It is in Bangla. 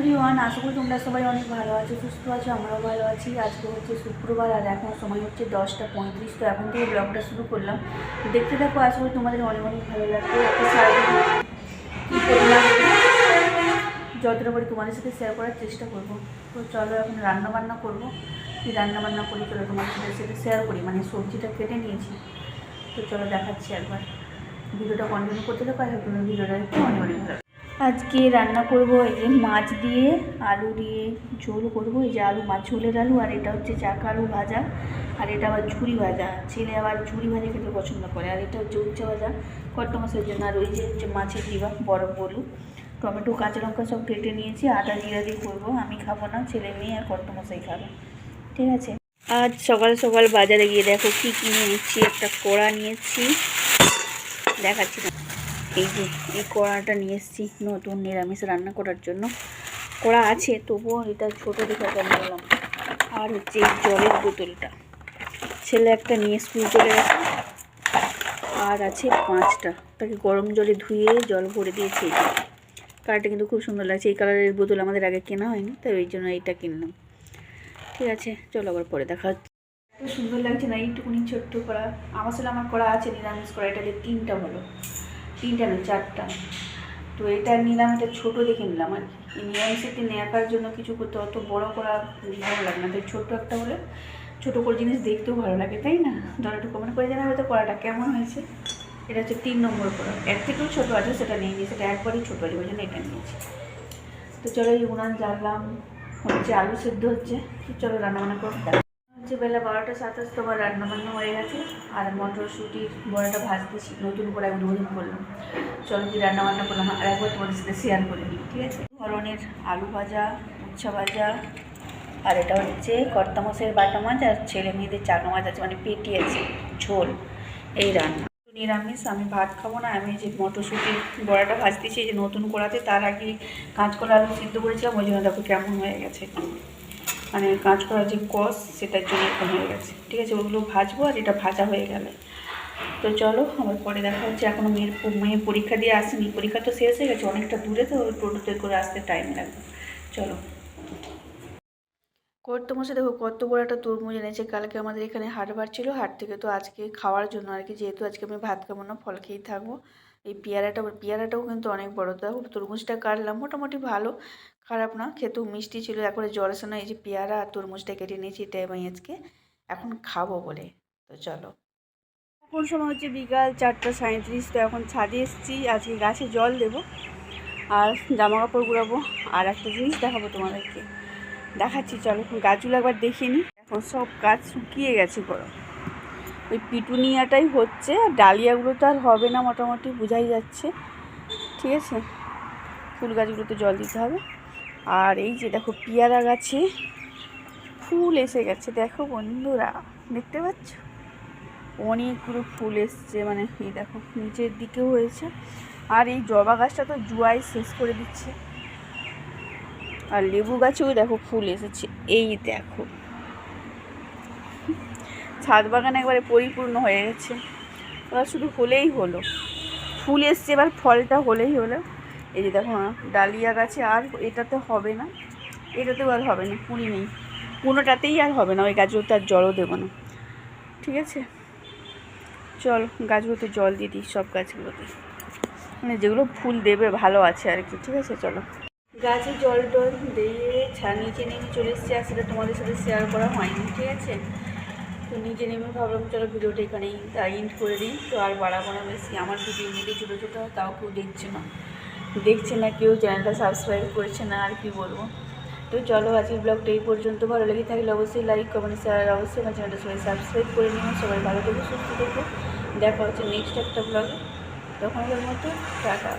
এভরিওয়ান, আশা করি তোমরা সবাই অনেক ভালো আছো, সুস্থ আছো, আমরাও ভালো আছি। আজকে হচ্ছে শুক্রবার আর এখন সময় হচ্ছে 10টা 35। তো এখন থেকে ব্লগটা শুরু করলাম। দেখতে থাকো, আশা করি তোমাদের অনেক অনেক ভালো লাগবে। একটা সারাদিন কী করলাম যতটা পারি তোমাদের সাথে শেয়ার করার চেষ্টা করবো। তো চলো, এখন রান্নাবান্না করবো। কী রান্নাবান্না করি চলো তোমাদের সাথে শেয়ার করি। মানে সবজিটা কেটে নিয়েছি, তো চলো দেখাচ্ছি একবার। ভিডিওটা কন্টিনিউ করতে থাকো, আর তোমার ভিডিওটা একটু অনেক অনেক ভালো। আজকে রান্না করব এই যে মাছ দিয়ে আলু দিয়ে ঝোল করব। এই যে আলু, মাছ ঝোলের আলু, আর এটা হচ্ছে চাকা আলু ভাজা, আর এটা আবার ঝুরি ভাজা। ছেলে আবার ঝুরি ভাজা খেতে পছন্দ করে। আর এটা হচ্ছে উচ্ছে ভাজা কট্ট মাছের জন্য। আর ওই যে হচ্ছে মাছের ডিবা বড় বলু, টমেটো কাঁচা লঙ্কা সব কেটে নিয়েছি। আদা জিরা দিয়ে করবো, আমি খাবো না, ছেলে মেয়ে আর কট্ট মশাই খাবে। ঠিক আছে। আজ সকাল সকাল বাজারে গিয়ে দেখো কী কিনে নিচ্ছি। একটা কড়া নিয়েছি, দেখাচ্ছি না। এই যে এই কড়াটা নিয়ে এসেছি নতুন নিরামিষ রান্না করার জন্য। কড়া আছে তবুও এটা ছোটো দেখে নিলাম। আর হচ্ছে এই জলের বোতলটা, ছেলে একটা নিয়ে স্কুল চলে গেছে। আর আছে 5টা, তাকে গরম জলে ধুয়ে জল ভরে দিয়েছি। এই কালারটা কিন্তু খুব সুন্দর লাগছে। এই কালারের বোতল আমাদের আগে কেনা হয়নি, তাই ওই জন্য এইটা কিনলাম। ঠিক আছে, চলো আবার পরে দেখা হচ্ছে। খুব সুন্দর লাগছে না এইটুকুনি ছোট্ট কড়া? আমার কড়া আছে নিরামিষ কড়া, এটা 3টা হলো, 3টা না 4টা। তো এটা নিলাম, এটা ছোটো দেখে নিলাম আর কি। নিরামিষেতে নেওয়ার জন্য কিছু করতে অত বড় করা ভালো লাগে না, তাই ছোট্ট একটা হলে ছোটো করে জিনিস দেখতেও ভালো লাগে, তাই না? ধরো একটু কমেন্ট করে জানাবে তো কড়াটা কেমন হয়েছে। এটা হচ্ছে 3 নম্বর কড়া। এর থেকেও ছোটো আছে, সেটা নিয়ে নিয়েছি, সেটা একবারই ছোটো আছে, ওই জন্য এটা নিয়েছি। তো চলো এই উনান জ্বাললাম, হচ্ছে আলু সেদ্ধ হচ্ছে। চলো রান্নাবান্না করতে হচ্ছে। বেলা 12টা 27 তোমার রান্নাবান্না হয়ে গেছে। আর মটরশুঁটির বড়াটা ভাজতেছি, নতুন করে উদ্বোধন করলাম। চলো কি রান্নাবান্না করলাম আর একবার তোমাদের সাথে শেয়ার করে নিই। ঠিক আছে। ধরনের আলু ভাজা, উচ্ছা ভাজা, আর এটা হচ্ছে কর্তা মশাইয়ের বাটা মাছ, আর ছেলে মেয়েদের চাকা মাছ আছে, মানে পেটি আছে, ঝোল। এই রান্না নিরামিষ। আমি ভাত খাবো না। আমি যে মটরশুঁটির বড়াটা ভাজতেছি এই যে নতুন কড়াতে, তার আগে কাঁচকলা আলু সিদ্ধ করেছিলাম, ওই জন্য দেখো কেমন হয়ে গেছে। মানে কাঁচকলার যে কষ, সেটার জন্য এরকম হয়ে গেছে। ঠিক আছে, ওগুলো ভাজবো আর এটা ভাজা হয়ে গেলে। তো চলো আমার পরে দেখা হচ্ছে। এখনও মেয়ে পরীক্ষা দিয়ে আসেনি, পরীক্ষা তো শেষ হয়ে গেছে, অনেকটা দূরে, তো টোটোতে করে আসতে টাইম লাগবে। চলো। করতে মশে দেখো কত বড় একটা তরমুজ এনেছে। কালকে আমাদের এখানে হাট বার ছিল, হাট থেকে তো আজকে খাওয়ার জন্য আর কি, যেহেতু আজকে আমি ভাত খাবো না, ফল খেয়েই থাকবো। এই পেয়ারাটাও কিন্তু অনেক বড়। দেখো তরমুজটা কাটলাম, মোটামুটি ভালো, খারাপ না, খেতেও মিষ্টি ছিল। একবারে জলের না, এই যে পেয়ারা আর তরমুজটা কেটে নিয়েছি, এটাই আমি আজকে এখন খাবো বলে। তো চলো। এখন সময় হচ্ছে বিকাল 4টা 37। তো এখন ছাদে এসেছি, আজকে গাছে জল দেবো আর জামা কাপড় গুড়াবো। আর একটা জিনিস দেখাবো তোমাদেরকে, দেখাচ্ছি চলো। গাছগুলো একবার দেখিয়ে নিই। এখন সব গাছ শুকিয়ে গেছে গরম। ওই পিটুনিয়াটাই হচ্ছে, আর ডালিয়াগুলো তো আর হবে না, মোটামুটি বোঝাই যাচ্ছে। ঠিক আছে, ফুল গাছগুলোতে জল দিতে হবে। আর এই যে দেখো পেয়ারা গাছে ফুল এসে গেছে, দেখো বন্ধুরা, দেখতে পাচ্ছ অনেকগুলো ফুল এসছে। মানে এই দেখো নিচের দিকেও হয়েছে। আর এই জবা গাছটা তো জুয়াই শেষ করে দিচ্ছে। আর লেবু গাছেও দেখো ফুল এসেছে, এই দেখো ছাদ বাগান একবারে পরিপূর্ণ হয়ে গেছে। ওরা শুধু হলেই হলো, ফুল এসছে, এবার ফলটা হলেই হলো। এই যে দেখো ডালিয়া গাছে আর এটাতে হবে না, এটাতেও আর হবে না, কুড়ি নেই, কোনোটাতেই আর হবে না। ওই গাছগুলোতে আর জলও দেবো না। ঠিক আছে, চল গাছগুলোতে জল দিয়ে দিই, সব গাছগুলোতে, মানে যেগুলো ফুল দেবে ভালো আছে আর কি। ঠিক আছে, চলো। গাছে জল টল দিয়ে নিচে নেমে চলে এসেছি, আর সেটা তোমাদের সাথে শেয়ার করা হয়নি। ঠিক আছে, তো নিচে নেমে ভাবলাম চলো ভিডিওটা এখানেই এন্ড করে দিই। তো আর বাড়াবো না বেশি, আমার ভিডিও এমনিতেই ছোটো ছোটো, তাও কেউ দেখছে না কেউ, চ্যানেলটা সাবস্ক্রাইব করছে না, আর কি বলবো। তো চলো আজকের ব্লগটা এই পর্যন্ত। ভালো লেগে থাকলে অবশ্যই লাইক কমেন্ট শেয়ার, অবশ্যই আমার চ্যানেলটা সবাই সাবস্ক্রাইব করে নিও। সবাই ভালো থেকো, সুস্থ থেকো। দেখা হচ্ছে নেক্সট একটা ব্লগে, তখনকার মতো টাটা।